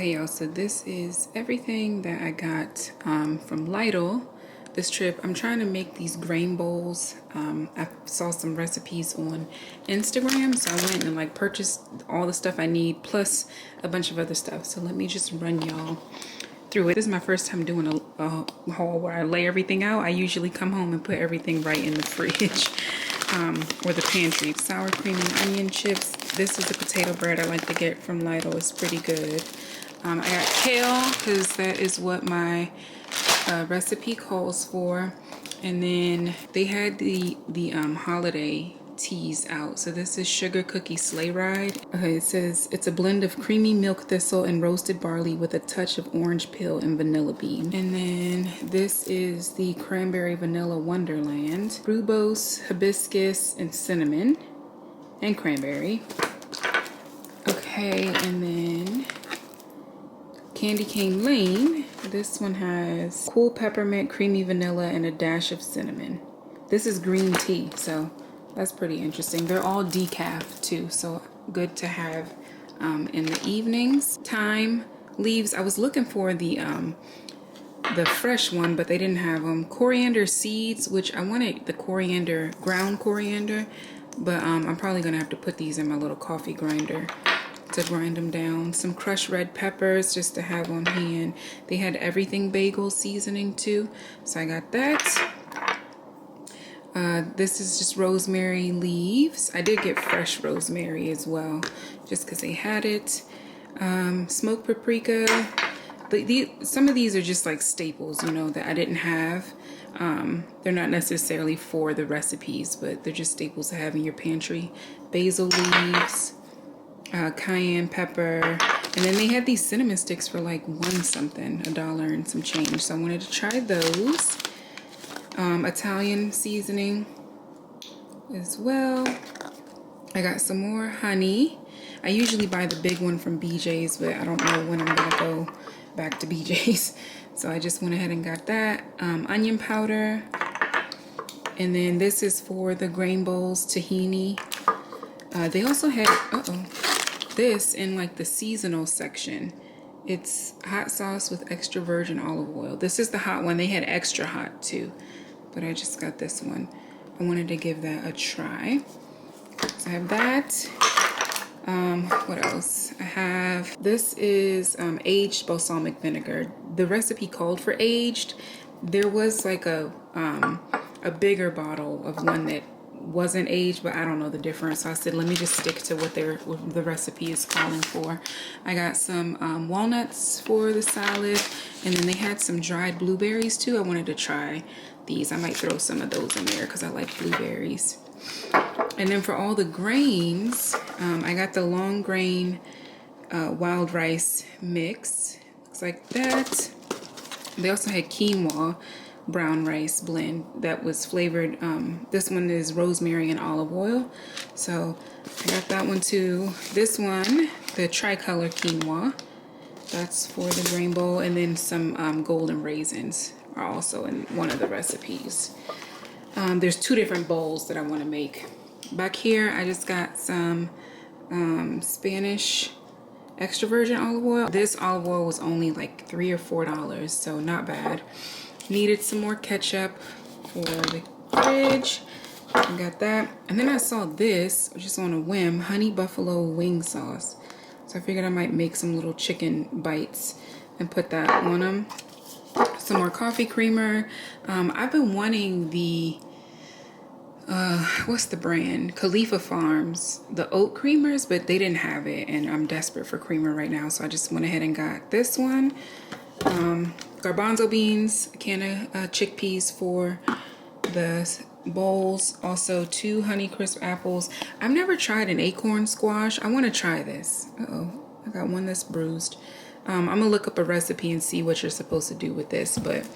Okay, y'all, so this is everything that I got from Lidl this trip. I'm trying to make these grain bowls. I saw some recipes on Instagram, so I went and like purchased all the stuff I need plus a bunch of other stuff. So let me just run y'all through it. This is my first time doing a haul where I lay everything out. I usually come home and put everything right in the fridge or the pantry. Sour cream and onion chips. This is the potato bread I like to get from Lidl. It's pretty good. I got kale because that is what my recipe calls for. And then they had the holiday teas out. So this is sugar cookie sleigh ride. Okay, it says it's a blend of creamy milk thistle and roasted barley with a touch of orange peel and vanilla bean. And then this is the cranberry vanilla wonderland. Rooibos, hibiscus, and cinnamon and cranberry. Okay, and then Candy Cane Lane. This one has cool peppermint, creamy vanilla, and a dash of cinnamon. This is green tea, so that's pretty interesting. They're all decaf too, so good to have in the evenings. Thyme leaves. I was looking for the fresh one, but they didn't have them. Coriander seeds, which I wanted the coriander, ground coriander, but I'm probably gonna have to put these in my little coffee grinder to grind them down. Some crushed red peppers just to have on hand. They had everything bagel seasoning too, so I got that. This is just rosemary leaves. I did get fresh rosemary as well, just because they had it. Smoked paprika. Some of these are just like staples, you know, that I didn't have. They're not necessarily for the recipes, but they're just staples to have in your pantry. Basil leaves. Cayenne pepper, and then they had these cinnamon sticks for like $1 and some change, so I wanted to try those. Italian seasoning as well. I got some more honey. I usually buy the big one from BJ's, but I don't know when I'm gonna go back to BJ's, so I just went ahead and got that. Onion powder, and then this is for the grain bowls, tahini. They also had this in like the seasonal section. It's hot sauce with extra virgin olive oil. This is the hot one. They had extra hot too, but I just got this one. I wanted to give that a try. So I have that. What else? I have, this is aged balsamic vinegar. The recipe called for aged. There was like a bigger bottle of one that wasn't aged, but I don't know the difference, so I said let me just stick to what the recipe is calling for. I got some walnuts for the salad, and then they had some dried blueberries too. I wanted to try these. I might throw some of those in there because I like blueberries. And then for all the grains, I got the long grain wild rice mix. Looks like that. They also had quinoa brown rice blend that was flavored. This one is rosemary and olive oil, so I got that one too. This one, the tricolor quinoa, that's for the grain bowl, and then some golden raisins are also in one of the recipes. There's 2 different bowls that I want to make. Back here I just got some Spanish extra virgin olive oil. This olive oil was only like $3 or $4, so not bad. Needed some more ketchup for the fridge. I got that. And then I saw this, just on a whim, honey buffalo wing sauce. So I figured I might make some little chicken bites and put that on them. Some more coffee creamer. I've been wanting the, what's the brand? Khalifa Farms, the oat creamers, but they didn't have it, and I'm desperate for creamer right now, so I just went ahead and got this one. Garbanzo beans, a can of chickpeas for the bowls. Also 2 Honeycrisp apples. I've never tried an acorn squash. I want to try this. Uh-oh, I got one that's bruised. I'm gonna look up a recipe and see what you're supposed to do with this, but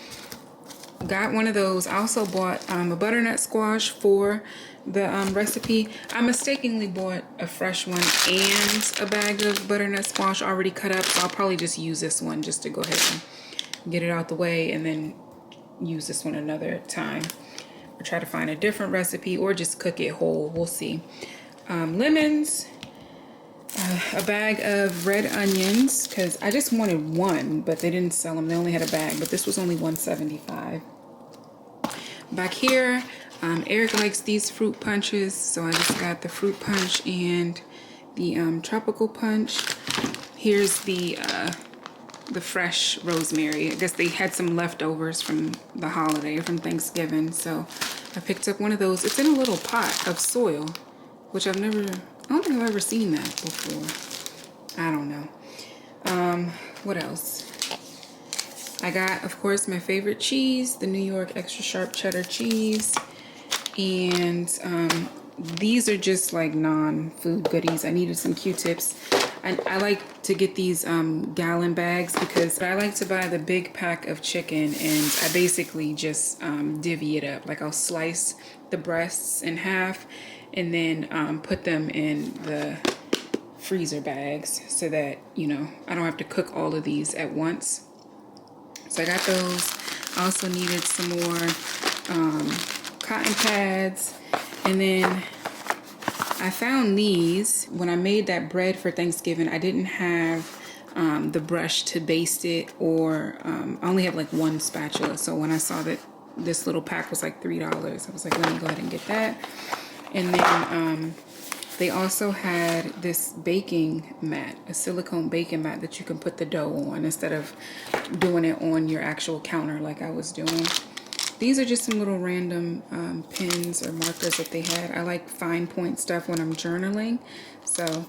got one of those. I also bought a butternut squash for the recipe. I mistakenly bought a fresh one and a bag of butternut squash already cut up, so I'll probably just use this one just to go ahead and get it out the way, and then use this one another time, or try to find a different recipe, or just cook it whole. We'll see. Lemons, A bag of red onions, because I just wanted one, but they didn't sell them. They only had a bag, but this was only $1.75. Back here, Eric likes these fruit punches, so I just got the fruit punch and the tropical punch. Here's the fresh rosemary. I guess they had some leftovers from the holiday, from Thanksgiving, so I picked up one of those. It's in a little pot of soil, which I don't think I've ever seen that before. I don't know. What else? I got, of course, my favorite cheese, the New York extra sharp cheddar cheese. And these are just like non-food goodies. I needed some Q-tips. I like to get these gallon bags because I like to buy the big pack of chicken, and I basically just divvy it up. Like I'll slice the breasts in half and then put them in the freezer bags so that, you know, I don't have to cook all of these at once. So I got those. I also needed some more cotton pads. And then I found these. When I made that bread for Thanksgiving, I didn't have the brush to baste it, or I only had like one spatula. So when I saw that this little pack was like $3, I was like, let me go ahead and get that. And then they also had this baking mat, a silicone baking mat that you can put the dough on instead of doing it on your actual counter like I was doing. These are just some little random pins or markers that they had. I like fine point stuff when I'm journaling. So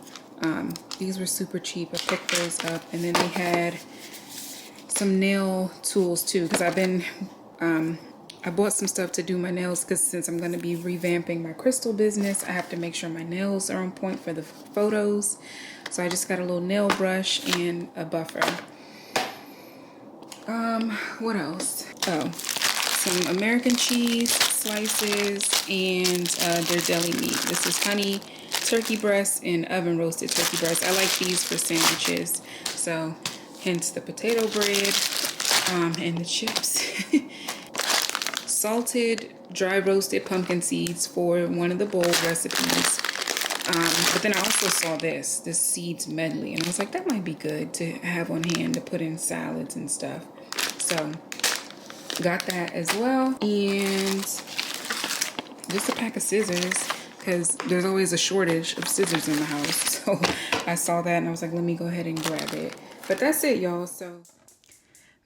these were super cheap. I picked those up. And then they had some nail tools too, because I've been... I bought some stuff to do my nails because since I'm going to be revamping my crystal business, I have to make sure my nails are on point for the photos. So I just got a little nail brush and a buffer. What else? Oh, some American cheese slices and their deli meat. This is honey turkey breast and oven roasted turkey breast. I like these for sandwiches. So hence the potato bread and the chips. Salted dry roasted pumpkin seeds for one of the bowl recipes. But then I also saw this seeds medley, and I was like, that might be good to have on hand to put in salads and stuff. So got that as well. And just a pack of scissors, because there's always a shortage of scissors in the house. So I saw that and I was like, let me go ahead and grab it. But that's it, y'all. So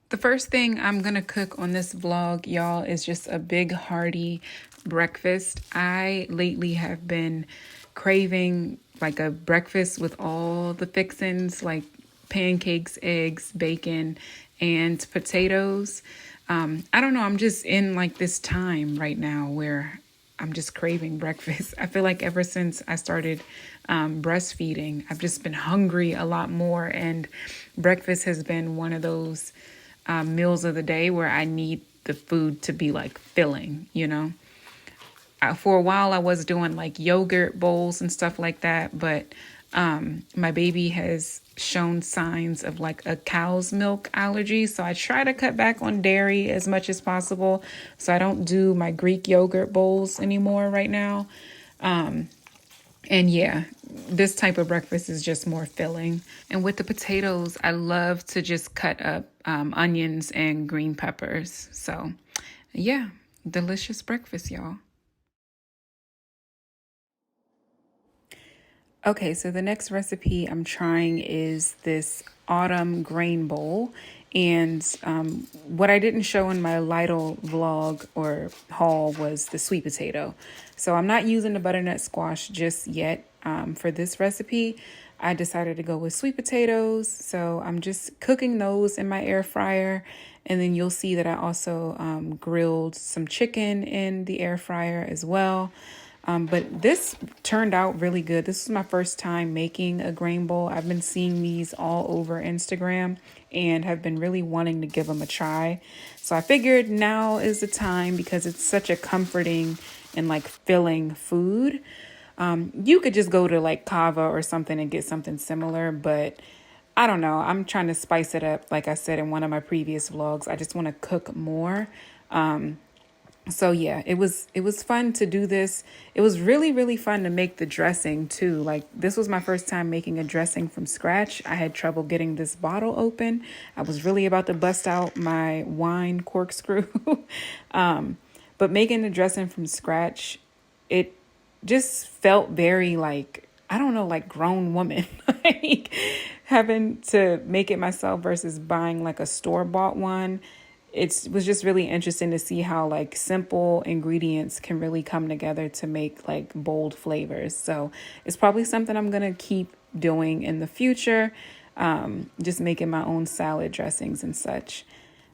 the first thing I'm going to cook on this vlog, y'all, is just a big hearty breakfast. I lately have been craving like a breakfast with all the fixings, like pancakes, eggs, bacon, and potatoes. I don't know. I'm just in like this time right now where I'm just craving breakfast. I feel like ever since I started breastfeeding, I've just been hungry a lot more. And breakfast has been one of those meals of the day where I need the food to be like filling, you know. For a while I was doing like yogurt bowls and stuff like that, but my baby has shown signs of like a cow's milk allergy, so I try to cut back on dairy as much as possible. So I don't do my Greek yogurt bowls anymore right now. And yeah, this type of breakfast is just more filling. And with the potatoes, I love to just cut up onions and green peppers. So yeah, delicious breakfast, y'all. Okay, so the next recipe I'm trying is this autumn grain bowl. And what I didn't show in my Lidl vlog or haul was the sweet potato. So I'm not using the butternut squash just yet for this recipe. I decided to go with sweet potatoes. So I'm just cooking those in my air fryer. And then you'll see that I also grilled some chicken in the air fryer as well. But this turned out really good. This is my first time making a grain bowl. I've been seeing these all over Instagram and have been really wanting to give them a try. So I figured now is the time because it's such a comforting and like filling food. You could just go to like Kava or something and get something similar, but I don't know. I'm trying to spice it up. Like I said in one of my previous vlogs, I just want to cook more. So yeah, it was fun to do this. It was really fun to make the dressing too. Like, this was my first time making a dressing from scratch. I had trouble getting this bottle open. I was really about to bust out my wine corkscrew. But making the dressing from scratch, it just felt very like, I don't know, like grown woman. Like, having to make it myself versus buying like a store-bought one. It was just really interesting to see how like simple ingredients can really come together to make like bold flavors. So it's probably something I'm gonna keep doing in the future, just making my own salad dressings and such.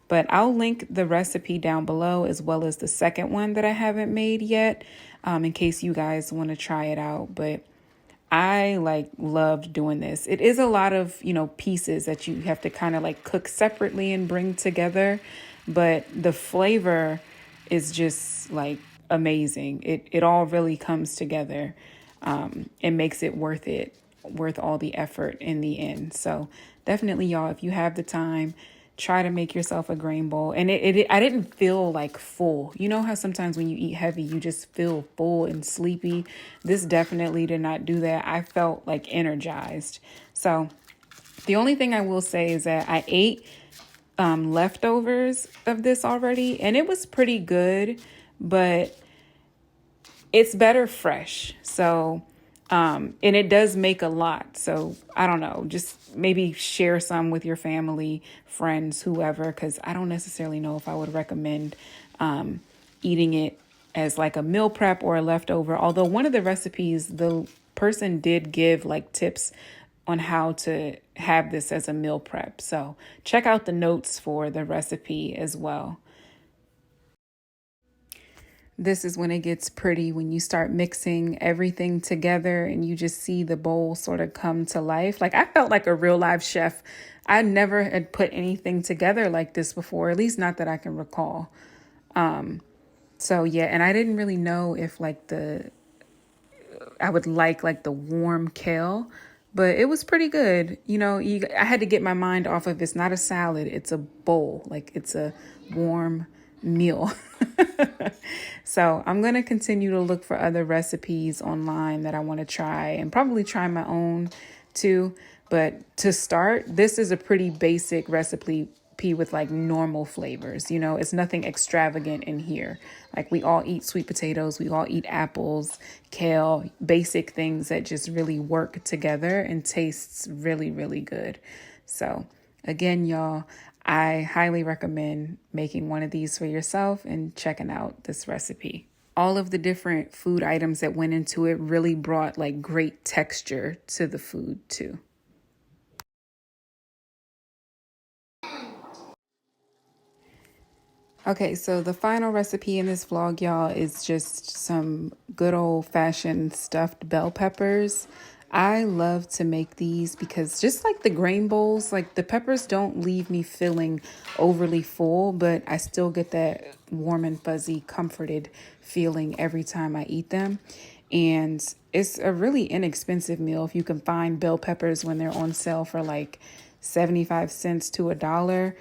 But I'll link the recipe down below, as well as the second one that I haven't made yet, in case you guys want to try it out. But I like loved doing this. It is a lot of, pieces that you have to kind of like cook separately and bring together, but the flavor is just like amazing. It all really comes together, and makes it worth all the effort in the end. So definitely, y'all, if you have the time, try to make yourself a grain bowl. And I didn't feel like full. You know how sometimes when you eat heavy, you just feel full and sleepy. This definitely did not do that. I felt like energized. So the only thing I will say is that I ate leftovers of this already, and it was pretty good, but it's better fresh. So and it does make a lot. So I don't know, just maybe share some with your family, friends, whoever, because I don't necessarily know if I would recommend eating it as like a meal prep or a leftover. Although one of the recipes, the person did give like tips on how to have this as a meal prep. So check out the notes for the recipe as well. This is when it gets pretty, when you start mixing everything together and you just see the bowl sort of come to life. Like, I felt like a real live chef. I never had put anything together like this before, at least not that I can recall. So yeah, and I didn't really know if like I would like the warm kale, but it was pretty good. I had to get my mind off of, it's not a salad, it's a bowl, like it's a warm meal. So I'm going to continue to look for other recipes online that I want to try, and probably try my own too. But to start, this is a pretty basic recipe with like normal flavors. It's nothing extravagant in here. Like, we all eat sweet potatoes, we all eat apples, kale, basic things that just really work together and tastes really good. So again, y'all, I highly recommend making one of these for yourself and checking out this recipe. All of the different food items that went into it really brought like great texture to the food too. Okay, so the final recipe in this vlog, y'all, is just some good old fashioned stuffed bell peppers. I love to make these because, just like the grain bowls, like the peppers don't leave me feeling overly full, but I still get that warm and fuzzy, comforted feeling every time I eat them. And it's a really inexpensive meal if you can find bell peppers when they're on sale for like 75 cents to $1.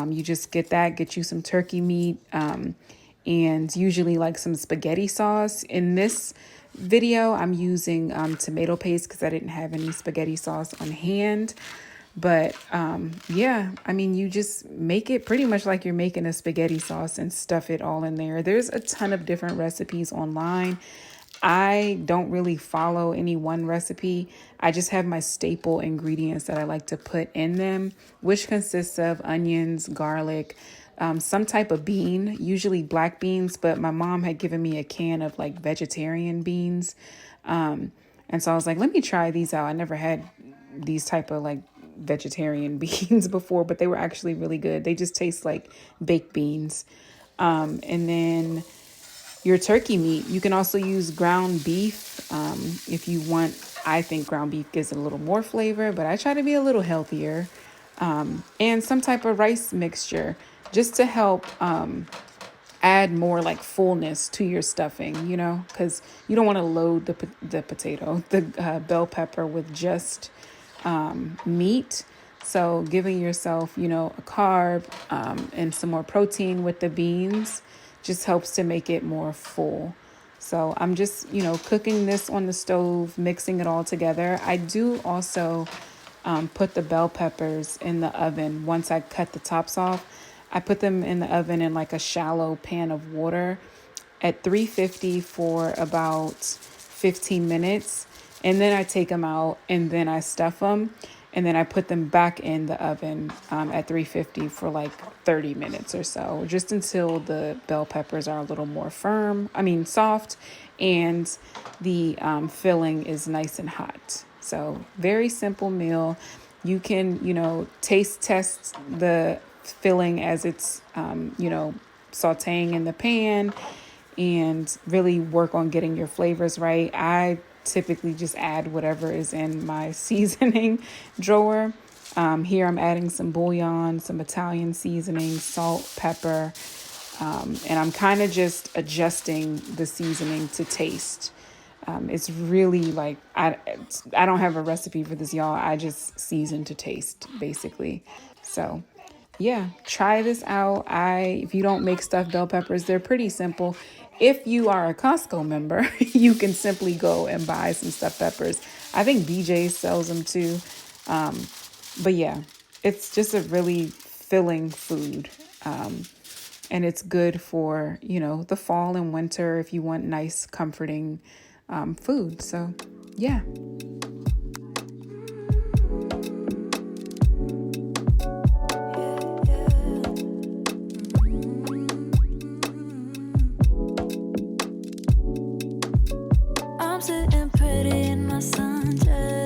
You just get you some turkey meat, and usually like some spaghetti sauce. In this video, I'm using tomato paste because I didn't have any spaghetti sauce on hand. But yeah, I mean, you just make it pretty much like you're making a spaghetti sauce and stuff it all in there. There's a ton of different recipes online. I don't really follow any one recipe. I just have my staple ingredients that I like to put in them, which consists of onions, garlic, some type of bean, usually black beans, but my mom had given me a can of like vegetarian beans. And so I was like, let me try these out. I never had these type of like vegetarian beans before, but they were actually really good. They just taste like baked beans. And then your turkey meat. You can also use ground beef if you want. I think ground beef gives it a little more flavor, but I try to be a little healthier. And some type of rice mixture just to help add more like fullness to your stuffing, because you don't want to load the bell pepper with just meat. So giving yourself, a carb and some more protein with the beans just helps to make it more full. So I'm just, cooking this on the stove, mixing it all together. I do also put the bell peppers in the oven. Once I cut the tops off, I put them in the oven in like a shallow pan of water at 350 for about 15 minutes. And then I take them out and then I stuff them. And then I put them back in the oven at 350 for like 30 minutes or so, just until the bell peppers are a little more soft, and the filling is nice and hot. So very simple meal. You can, taste test the filling as it's, sauteing in the pan, and really work on getting your flavors right. I typically just add whatever is in my seasoning drawer. Here I'm adding some bouillon, some Italian seasoning, salt, pepper, and I'm kind of just adjusting the seasoning to taste. It's really like, I don't have a recipe for this, y'all. I just season to taste, basically. So yeah, try this out. If you don't make stuffed bell peppers, they're pretty simple. If you are a Costco member, you can simply go and buy some stuffed peppers. I think BJ sells them too. But yeah, it's just a really filling food. And it's good for, the fall and winter if you want nice, comforting food. So yeah,